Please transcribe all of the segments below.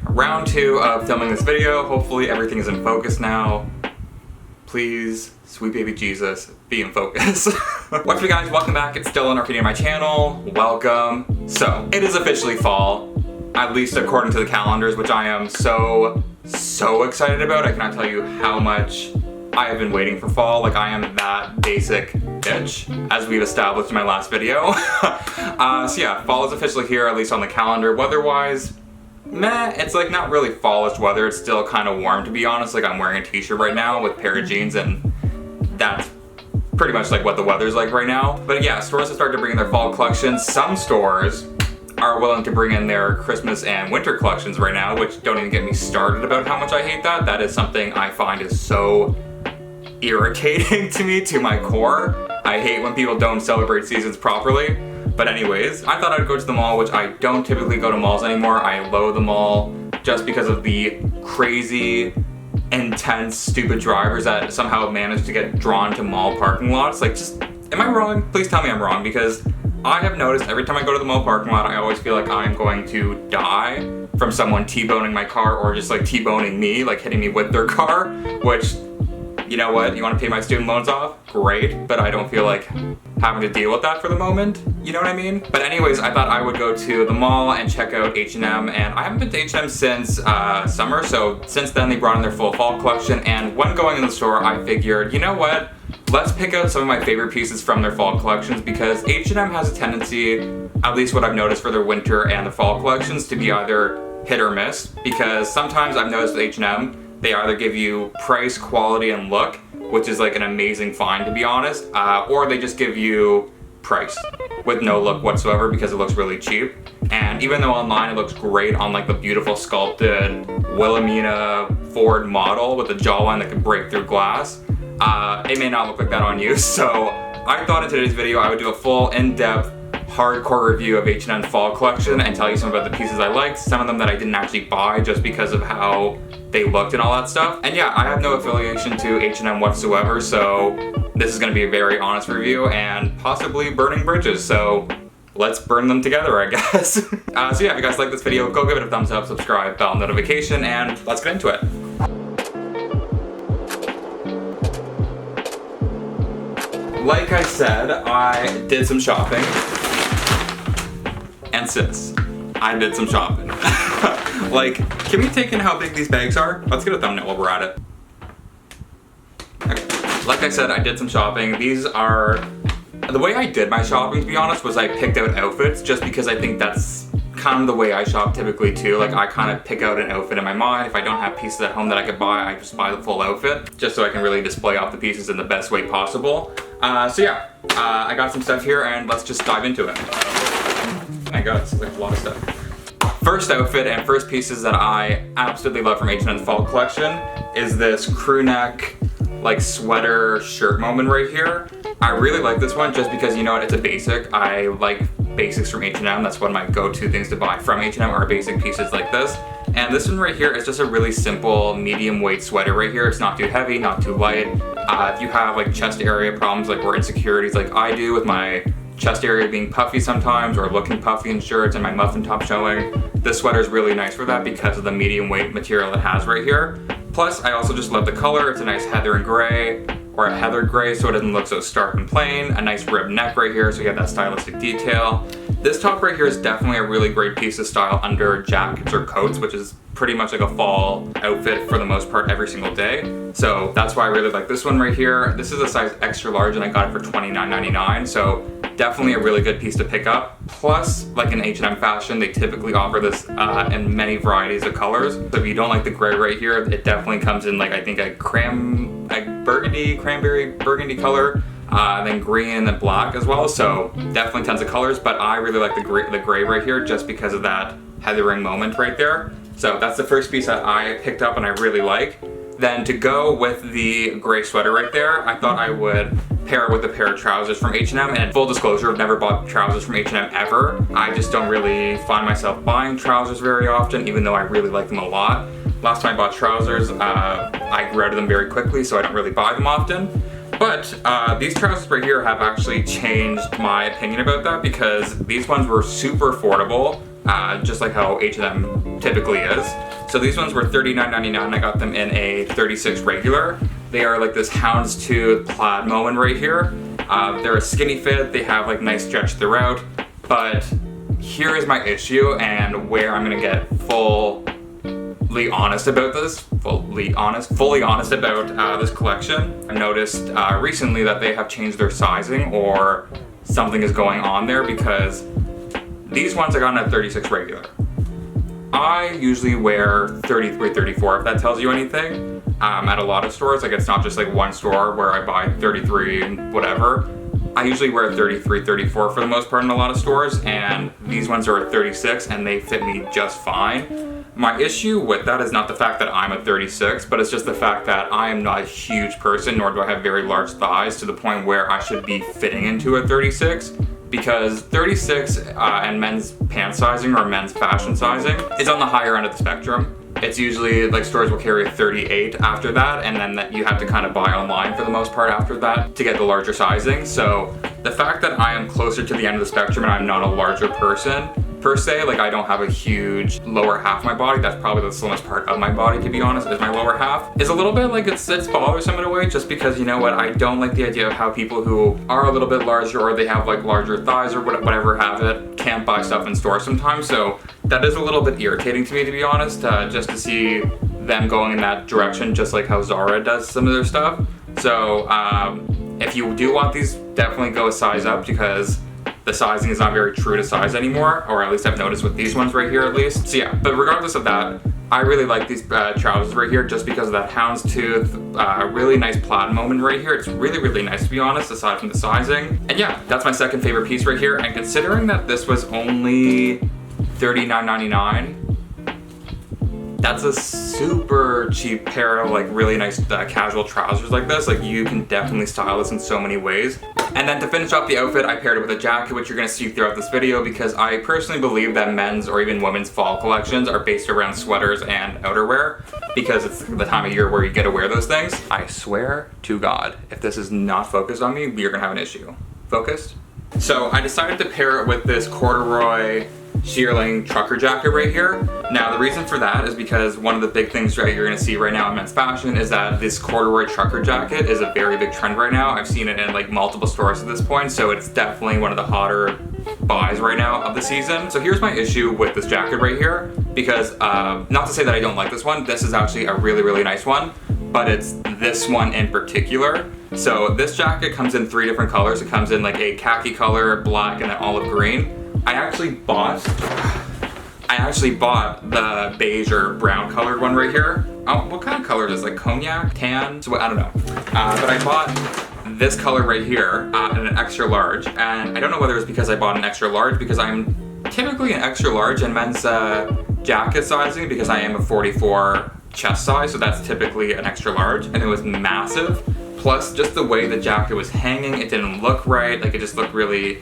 Round 2 of filming this video. Hopefully everything is in focus now. Please, sweet baby Jesus, be in focus. What's up you guys, welcome back. It's still Arcady on my channel. Welcome. So, it is officially fall, at least according to the calendars, which I am so excited about. I cannot tell you how much I have been waiting for fall. Like, I am that basic bitch, as we've established in my last video. So yeah, fall is officially here, at least on the calendar. Weather-wise, meh, it's like not really fallish weather. It's still kind of warm, to be honest. Like, I'm wearing a t-shirt right now with a pair of jeans, and that's pretty much like what the weather's like right now. But yeah, stores have started to bring in their fall collections. Some stores are willing to bring in their Christmas and winter collections right now, which don't even get me started about how much I hate that. That is something I find is so irritating to me, to my core. I hate when people don't celebrate seasons properly. But anyways, I thought I'd go to the mall, which I don't typically go to malls anymore. I loathe the mall just because of the crazy, intense, stupid drivers that somehow manage to get drawn to mall parking lots. Like, just, am I wrong? Please tell me I'm wrong, because I have noticed every time I go to the mall parking lot, I always feel like I'm going to die from someone T-boning my car, or just like T-boning me, like hitting me with their car, which, you know what, you want to pay my student loans off? Great, but I don't feel like having to deal with that for the moment, you know what I mean? But anyways, I thought I would go to the mall and check out H&M, and I haven't been to H&M since summer, so since then they brought in their full fall collection, and when going in the store, I figured, you know what? Let's pick out some of my favorite pieces from their fall collections, because H&M has a tendency, at least what I've noticed for their winter and the fall collections, to be either hit or miss, because sometimes I've noticed with H&M, they either give you price, quality, and look, which is like an amazing find, to be honest, or they just give you price with no look whatsoever because it looks really cheap. And even though online it looks great on like the beautiful sculpted Wilhelmina Ford model with a jawline that could break through glass, it may not look like that on you. So I thought in today's video I would do a full in-depth hardcore review of H&M fall collection and tell you some about the pieces I liked, some of them that I didn't actually buy just because of how they looked and all that stuff. And yeah, I have no affiliation to H&M whatsoever, so this is going to be a very honest review and possibly burning bridges, so let's burn them together, I guess. So yeah, if you guys like this video, go give it a thumbs up, subscribe, bell notification, and let's get into it. Like I said, I did some shopping. And sis, I did some shopping. Like, can we take in how big these bags are? Let's get a thumbnail while we're at it. Okay. Like I said, I did some shopping. These are... The way I did my shopping, to be honest, was I picked out outfits just because I think that's kind of the way I shop typically too. Like, I kind of pick out an outfit in my mind. If I don't have pieces at home that I could buy, I just buy the full outfit just so I can really display off the pieces in the best way possible. So yeah, I got some stuff here and let's just dive into it. I got like a lot of stuff. First outfit and first pieces that I absolutely love from H&M's fall collection is this crew neck, like sweater shirt moment right here. I really like this one just because, you know what, it's a basic. I like basics from H&M. That's one of my go-to things to buy from H&M are basic pieces like this. And this one right here is just a really simple medium weight sweater right here. It's not too heavy, not too light. If you have like chest area problems like or insecurities like I do with my chest area being puffy sometimes or looking puffy in shirts and my muffin top showing, this sweater is really nice for that because of the medium weight material it has right here. Plus, I also just love the color. It's a nice heather and gray, or a heathered gray, so it doesn't look so stark and plain. A nice ribbed neck right here, so you have that stylistic detail. This top right here is definitely a really great piece of style under jackets or coats, which is pretty much like a fall outfit for the most part every single day. So that's why I really like this one right here. This is a size extra large and I got it for $29.99, so definitely a really good piece to pick up. Plus, like in H&M fashion, they typically offer this in many varieties of colors. So if you don't like the gray right here, it definitely comes in like I think a cranberry burgundy color, then green and then black as well. So definitely tons of colors, but I really like the gray right here just because of that heathering moment right there. So that's the first piece that I picked up and I really like. Then to go with the gray sweater right there, I thought I would pair it with a pair of trousers from H&M. And full disclosure, I've never bought trousers from H&M ever. I just don't really find myself buying trousers very often, even though I really like them a lot. Last time I bought trousers, I grew out of them very quickly, so I don't really buy them often. But these trousers right here have actually changed my opinion about that because these ones were super affordable just like how H&M typically is. So these ones were $39.99. I got them in a 36 regular. They are like this houndstooth plaid moment right here. They're a skinny fit. They have like nice stretch throughout. But here is my issue and where I'm gonna get fully honest about this. Fully honest about this collection. I noticed recently that they have changed their sizing, or something is going on there, because these ones I got in a 36 regular. I usually wear 33, 34, if that tells you anything. At a lot of stores, like it's not just like one store where I buy 33 and whatever. I usually wear 33, 34 for the most part in a lot of stores, and these ones are a 36 and they fit me just fine. My issue with that is not the fact that I'm a 36, but it's just the fact that I am not a huge person, nor do I have very large thighs to the point where I should be fitting into a 36. Because 36 and men's pant sizing or men's fashion sizing is on the higher end of the spectrum. It's usually like stores will carry a 38 after that, and then that you have to kind of buy online for the most part after that to get the larger sizing. So the fact that I am closer to the end of the spectrum and I'm not a larger person per se, like I don't have a huge lower half of my body. That's probably the slimmest part of my body, to be honest, is my lower half. Is a little bit like it's bothersome in a way, just because, you know what, I don't like the idea of how people who are a little bit larger, or they have like larger thighs or whatever have it, can't buy stuff in stores sometimes. So that is a little bit irritating to me, to be honest, just to see them going in that direction, just like how Zara does some of their stuff. So if you do want these, definitely go a size up, because the sizing is not very true to size anymore, or at least I've noticed with these ones right here at least. So yeah, but regardless of that, I really like these trousers right here just because of that houndstooth, really nice plaid moment right here. It's really, really nice, to be honest, aside from the sizing. And yeah, that's my second favorite piece right here. And considering that this was only $39.99, that's a super cheap pair of like really nice casual trousers like this. Like you can definitely style this in so many ways. And then to finish off the outfit, I paired it with a jacket, which you're gonna see throughout this video, because I personally believe that men's or even women's fall collections are based around sweaters and outerwear, because it's the time of year where you get to wear those things. I swear to God, if this is not focused on me, you're gonna have an issue. Focused? So I decided to pair it with this corduroy Shearling trucker jacket right here. Now the reason for that is because one of the big things you're gonna see right now in men's fashion is that this corduroy trucker jacket is a very big trend right now. I've seen it in like multiple stores at this point, so it's definitely one of the hotter buys right now of the season. So here's my issue with this jacket right here, because not to say that I don't like this one, this is actually a really, really nice one, but it's this one in particular. So this jacket comes in 3 different colors. It comes in like a khaki color, black, and then olive green. I actually bought the beige or brown colored one right here. Oh, what kind of color is this? Like cognac, tan? So I don't know. But I bought this color right here in an extra large, and I don't know whether it's because I bought an extra large, because I'm typically an extra large in men's jacket sizing, because I am a 44 chest size, so that's typically an extra large, and it was massive. Plus, just the way the jacket was hanging, it didn't look right. Like it just looked really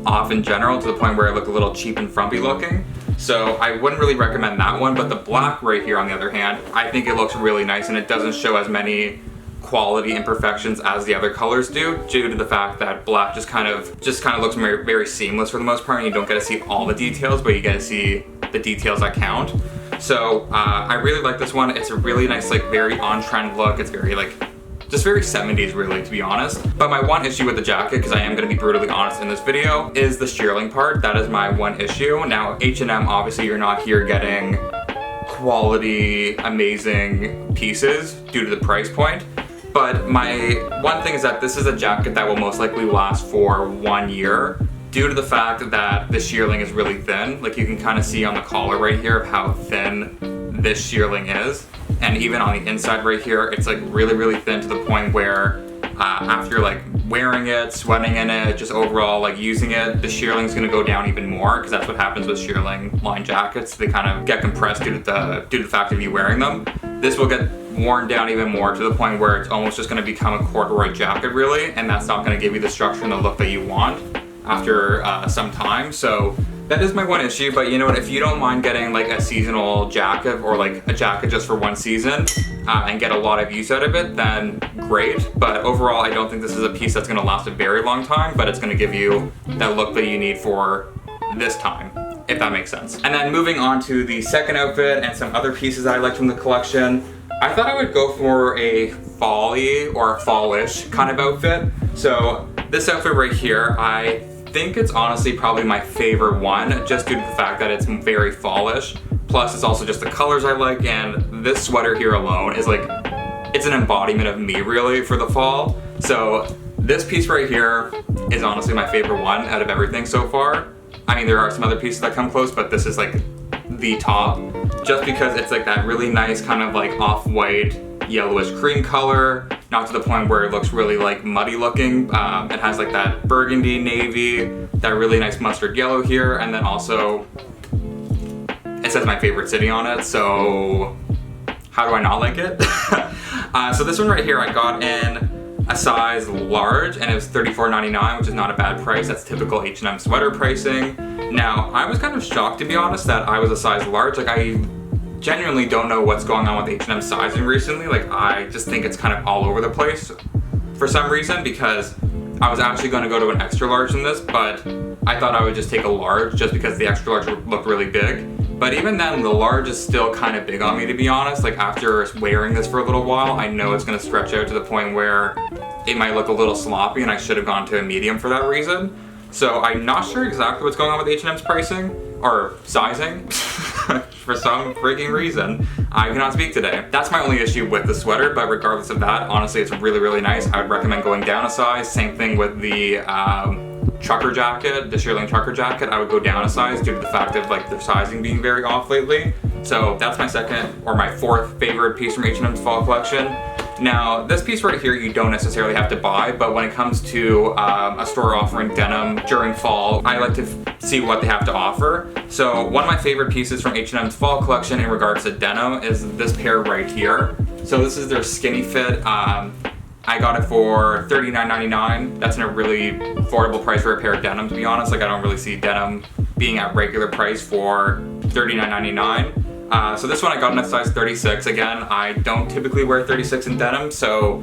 off in general, to the point where it looked a little cheap and frumpy looking. So I wouldn't really recommend that one, but the black right here on the other hand, I think it looks really nice, and it doesn't show as many quality imperfections as the other colors do, due to the fact that black just kind of looks very, very seamless for the most part, and you don't get to see all the details, but you get to see the details that count. So I really like this one. It's a really nice, like very on-trend look. It's very like, just very 70s really, to be honest. But my one issue with the jacket, because I am going to be brutally honest in this video, is the shearling part. That is my one issue. Now H&M, obviously you're not here getting quality, amazing pieces due to the price point. But my one thing is that this is a jacket that will most likely last for 1 year, due to the fact that the shearling is really thin. Like you can kind of see on the collar right here of how thin this shearling is. And even on the inside right here, it's like really, really thin, to the point where after like wearing it, sweating in it, just overall like using it, the shearling's gonna go down even more, because that's what happens with shearling line jackets. They kind of get compressed due to the fact of you wearing them. This will get worn down even more, to the point where it's almost just gonna become a corduroy jacket really, and that's not gonna give you the structure and the look that you want after some time. So that is my one issue, but you know what, if you don't mind getting like a seasonal jacket, or like a jacket just for one season, and get a lot of use out of it, then great. But overall, I don't think this is a piece that's gonna last a very long time, but it's gonna give you that look that you need for this time. if that makes sense. And then moving on to the second outfit and some other pieces that I liked from the collection, I thought I would go for a fall-y or a fall-ish kind of outfit. So this outfit right here, I think it's honestly probably my favorite one, just due to the fact that it's very fallish. Plus it's also just the colors I like, and this sweater here alone is like, it's an embodiment of me really for the fall. So this piece right here is honestly my favorite one out of everything so far. I mean, there are some other pieces that come close, but this is like the top, just because it's like that really nice kind of like off-white yellowish cream color, not to the point where it looks really like muddy looking. It has like that burgundy navy, that really nice mustard yellow here, and then also it says my favorite city on it, so how do I not like it? So this one right here I got in a size large, and it was $34.99, which is not a bad price. That's typical H&M sweater pricing. Now, I was kind of shocked, to be honest, that I was a size large. Like, I genuinely don't know what's going on with H&M sizing recently. Like, I just think it's kind of all over the place for some reason, because I was actually going to go to an extra large in this, but I thought I would just take a large just because the extra large looked really big. But even then, the large is still kind of big on me, to be honest. Like, after wearing this for a little while, I know it's going to stretch out to the point where it might look a little sloppy, and I should have gone to a medium for that reason. So I'm not sure exactly what's going on with H&M's pricing, or sizing. For some freaking reason, I cannot speak today. That's my only issue with the sweater, but regardless of that, honestly, it's really, really nice. I would recommend going down a size. Same thing with the trucker jacket, the Shearling trucker jacket. I would go down a size due to the fact of like the sizing being very off lately. So that's my second or my fourth favorite piece from H&M's fall collection. Now, this piece right here you don't necessarily have to buy, but when it comes to a store offering denim during fall, I like to see what they have to offer. So one of my favorite pieces from H&M's fall collection in regards to denim is this pair right here. So this is their skinny fit. I got it for $39.99. That's a really affordable price for a pair of denim, to be honest. Like, I don't really see denim being at regular price for $39.99. So this one I got in a size 36. Again, I don't typically wear 36 in denim, so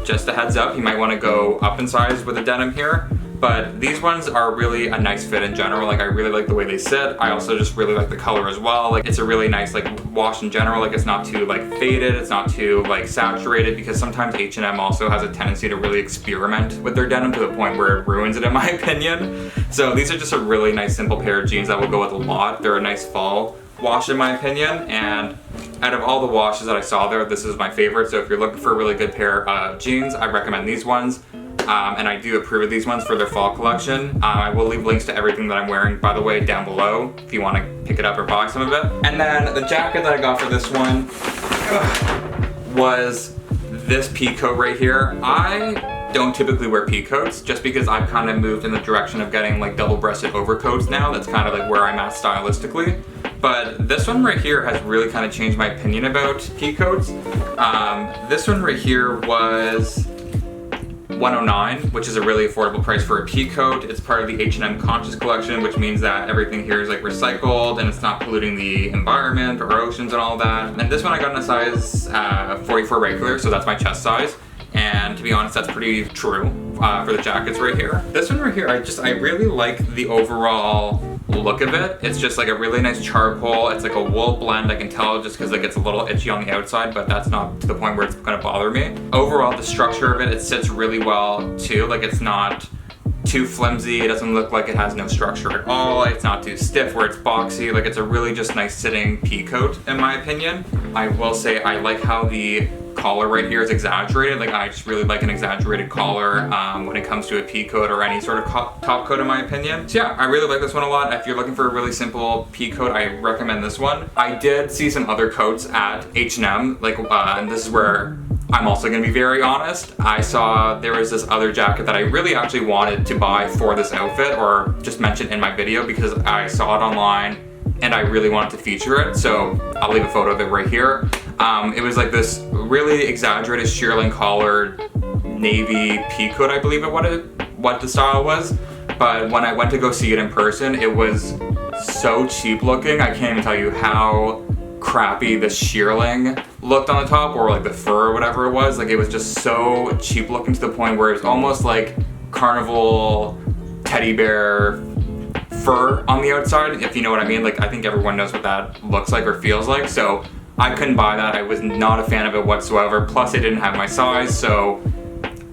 just a heads up, you might want to go up in size with the denim here. But these ones are really a nice fit in general. Like, I really like the way they sit. I also just really like the color as well. Like, it's a really nice like wash in general. Like, it's not too like faded, it's not too like saturated, because sometimes H&M also has a tendency to really experiment with their denim to the point where it ruins it, in my opinion. So these are just a really nice simple pair of jeans that will go with a lot. They're a nice fall wash in my opinion, and out of all the washes that I saw there, this is my favorite. So if you're looking for a really good pair of jeans, I recommend these ones. And I do approve of these ones for their fall collection. I will leave links to everything that I'm wearing, by the way, down below if you want to pick it up or buy some of it. And then the jacket that I got for this one was this peacoat right here. I don't typically wear peacoats just because I've kind of moved in the direction of getting like double-breasted overcoats now. That's kind of like where I'm at stylistically. But this one right here has really kind of changed my opinion about peacoats. This one right here was $109, which is a really affordable price for a peacoat. It's part of the H&M Conscious collection, which means that everything here is like recycled and it's not polluting the environment or oceans and all that. And this one I got in a size 44 regular, so that's my chest size. And to be honest, that's pretty true for the jackets right here. This one right here, I really like the overall look of it. It's just like a really nice charcoal. It's like a wool blend. I can tell just because like it's a little itchy on the outside, but that's not to the point where it's gonna bother me. Overall, the structure of it sits really well too. Like, it's not too flimsy. It doesn't look like it has no structure at all. It's not too stiff where it's boxy. Like, it's a really just nice sitting peacoat in my opinion. I will say I like how the collar right here is exaggerated. Like, I just really like an exaggerated collar when it comes to a peacoat or any sort of top coat in my opinion. So yeah, I really like this one a lot. If you're looking for a really simple peacoat, I recommend this one. I did see some other coats at H&M, like, and this is where I'm also gonna be very honest. I saw there was this other jacket that I really actually wanted to buy for this outfit, or just mention in my video, because I saw it online and I really wanted to feature it. So I'll leave a photo of it right here. It was like this really exaggerated shearling collared navy peacoat, I believe what the style was. But when I went to go see it in person, it was so cheap looking. I can't even tell you how crappy the shearling looked on the top, or like the fur or whatever it was. Like, it was just so cheap looking to the point where it's almost like carnival teddy bear fur on the outside, if you know what I mean. Like, I think everyone knows what that looks like or feels like, so I couldn't buy that. I was not a fan of it whatsoever. Plus, it didn't have my size, so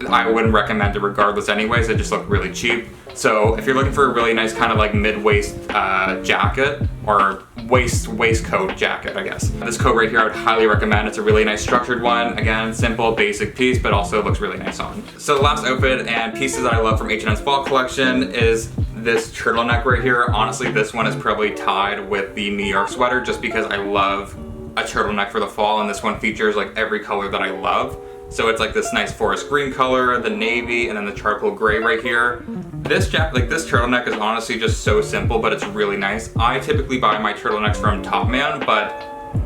I wouldn't recommend it regardless anyways. It just looked really cheap. So if you're looking for a really nice kind of like mid-waist jacket, or waistcoat jacket, I guess, this coat right here I would highly recommend. It's a really nice structured one. Again, simple, basic piece, but also looks really nice on. So the last outfit and pieces that I love from H&M's fall collection is this turtleneck right here. Honestly, this one is probably tied with the New York sweater just because I love a turtleneck for the fall, and this one features like every color that I love. So it's like this nice forest green color, the navy, and then the charcoal gray right here. This turtleneck is honestly just so simple, but it's really nice. I typically buy my turtlenecks from Topman, but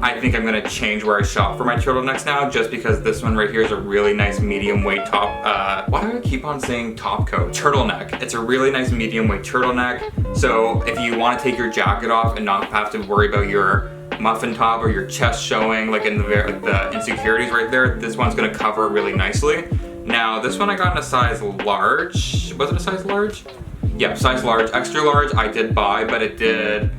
I think I'm gonna change where I shop for my turtlenecks now, just because this one right here is a really nice medium weight top, why do I keep on saying top coat? Turtleneck. It's a really nice medium weight turtleneck. So if you wanna take your jacket off and not have to worry about your muffin top or your chest showing, like in the insecurities right there, this one's gonna cover really nicely. Now this one I got in a size large. Was it a size large? Yeah, size large. Extra large I did buy, but it did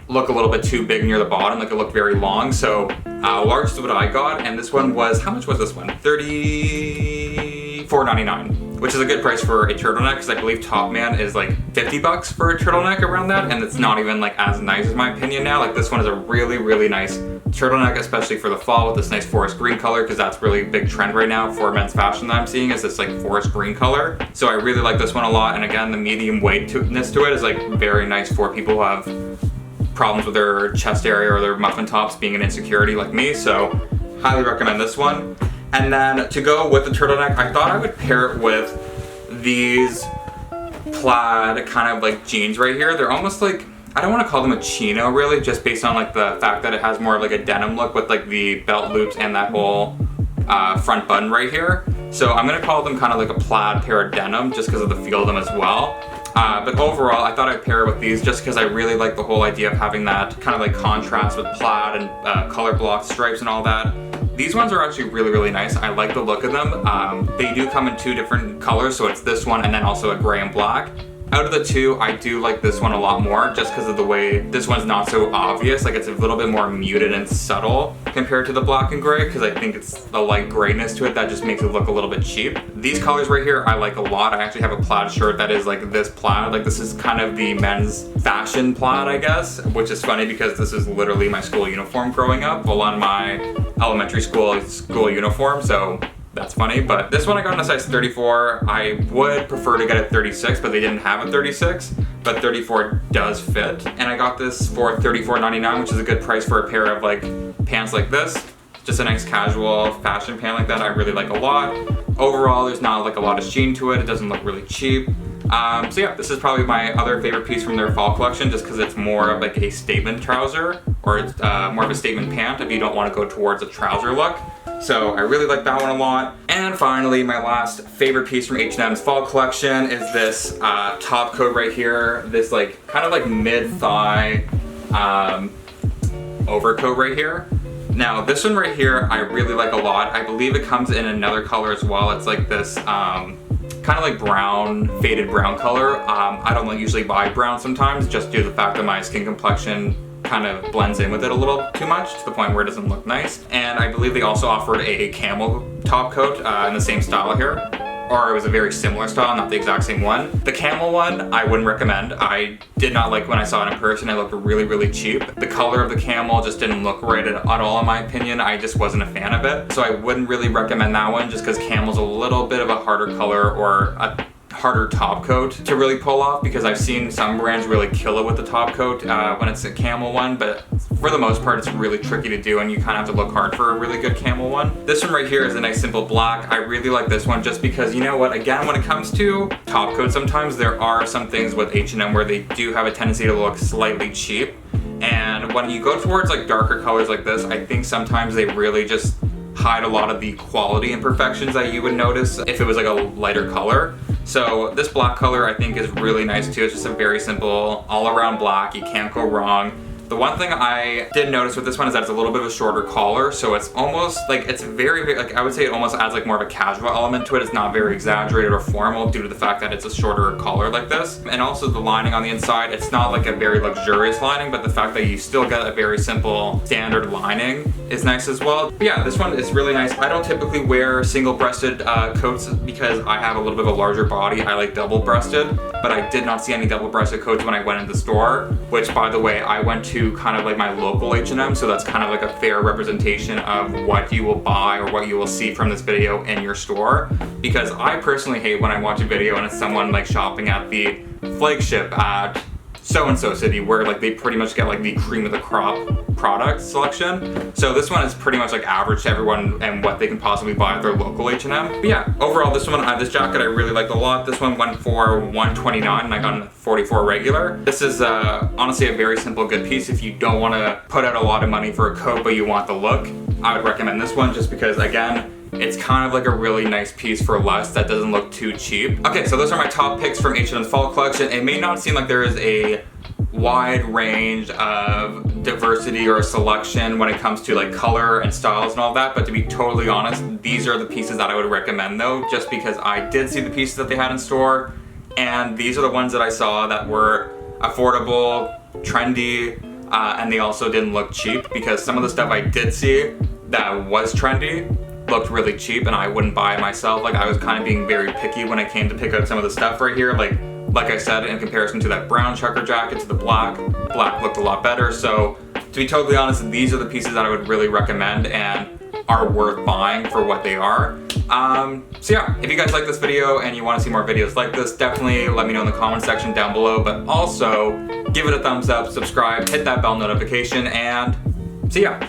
look a little bit too big near the bottom, like it looked very long. So large is what I got, and this one was, how much was this one? $34.99, which is a good price for a turtleneck, because I believe Topman is like 50 bucks for a turtleneck around that, and it's not even like as nice as my opinion now. Like this one is a really, really nice turtleneck, especially for the fall with this nice forest green color, because that's really a big trend right now for men's fashion that I'm seeing, is this like forest green color. So I really like this one a lot, and again, the medium weightness to it is like very nice for people who have problems with their chest area or their muffin tops being an insecurity like me. So highly recommend this one. And then to go with the turtleneck, I thought I would pair it with these plaid kind of like jeans right here. They're almost like, I don't want to call them a chino really, just based on like the fact that it has more of like a denim look with like the belt loops and that whole front button right here. So I'm gonna call them kind of like a plaid pair of denim just because of the feel of them as well. But overall, I thought I'd pair it with these just because I really like the whole idea of having that kind of like contrast with plaid and color block stripes and all that. These ones are actually really, really nice. I like the look of them. They do come in two different colors, so it's this one and then also a gray and black. Out of the two, I do like this one a lot more just because of the way this one's not so obvious. Like it's a little bit more muted and subtle compared to the black and gray, because I think it's the light grayness to it that just makes it look a little bit cheap. These colors right here I like a lot. I actually have a plaid shirt that is like this plaid. Like this is kind of the men's fashion plaid, I guess, which is funny because this is literally my school uniform growing up, well, on my elementary school uniform, so that's funny. But this one I got in a size 34. I would prefer to get a 36, but they didn't have a 36, but 34 does fit. And I got this for $34.99, which is a good price for a pair of like pants like this. Just a nice casual fashion pant like that I really like a lot. Overall, there's not like a lot of sheen to it. It doesn't look really cheap. So yeah, this is probably my other favorite piece from their fall collection, just because it's more of like a statement trouser, or it's more of a statement pant if you don't want to go towards a trouser look. So I really like that one a lot. And finally, my last favorite piece from H&M's fall collection is this top coat right here. This like kind of like mid-thigh overcoat right here. Now this one right here I really like a lot. I believe it comes in another color as well. It's like this kind of like brown, faded brown color. I don't usually buy brown sometimes, just due to the fact that my skin complexion kind of blends in with it a little too much to the point where it doesn't look nice. And I believe they also offered a camel top coat in the same style here, or it was a very similar style, not the exact same one. The camel one I wouldn't recommend. I did not like when I saw it in person. It looked really, really cheap. The color of the camel just didn't look right at all in my opinion. I just wasn't a fan of it. So I wouldn't really recommend that one, just because camel's a little bit of a harder color, or a harder top coat to really pull off, because I've seen some brands really kill it with the top coat when it's a camel one, but for the most part it's really tricky to do, and you kind of have to look hard for a really good camel one. This one right here is a nice simple black. I really like this one just because, you know what, again, when it comes to top coats, sometimes there are some things with H&M where they do have a tendency to look slightly cheap, and when you go towards like darker colors like this, I think sometimes they really just hide a lot of the quality imperfections that you would notice if it was like a lighter color. So this black color I think is really nice too. It's just a very simple all-around black. You can't go wrong. The one thing I did notice with this one is that it's a little bit of a shorter collar, so it's almost like, it's very, like I would say it almost adds like more of a casual element to it. It's not very exaggerated or formal due to the fact that it's a shorter collar like this. And also the lining on the inside, it's not like a very luxurious lining, but the fact that you still get a very simple standard lining is nice as well. But yeah, this one is really nice. I don't typically wear single-breasted coats because I have a little bit of a larger body. I like double-breasted, but I did not see any double-breasted coats when I went in the store, which by the way, I went to kind of like my local H&M, so that's kind of like a fair representation of what you will buy or what you will see from this video in your store, because I personally hate when I watch a video and it's someone like shopping at the flagship at so-and-so city where like they pretty much get like the cream of the crop product selection. So this one is pretty much like average to everyone and what they can possibly buy at their local H&M. But yeah, overall this one, this jacket I really liked a lot. This one went for $129 and I got a 44 regular. This is honestly a very simple good piece. If you don't want to put out a lot of money for a coat but you want the look, I would recommend this one just because again, it's kind of like a really nice piece for less that doesn't look too cheap. Okay, so those are my top picks from H&M's fall collection. It may not seem like there is a wide range of diversity or selection when it comes to like color and styles and all that, but to be totally honest, these are the pieces that I would recommend though, just because I did see the pieces that they had in store, and these are the ones that I saw that were affordable, trendy, and they also didn't look cheap, because some of the stuff I did see that was trendy looked really cheap and I wouldn't buy it myself. Like I was kind of being very picky when I came to pick out some of the stuff right here. Like I said, in comparison to that brown checker jacket to the black looked a lot better. So to be totally honest, these are the pieces that I would really recommend and are worth buying for what they are. So yeah, if you guys like this video and you want to see more videos like this, definitely let me know in the comment section down below, but also give it a thumbs up, subscribe, hit that bell notification, and see ya.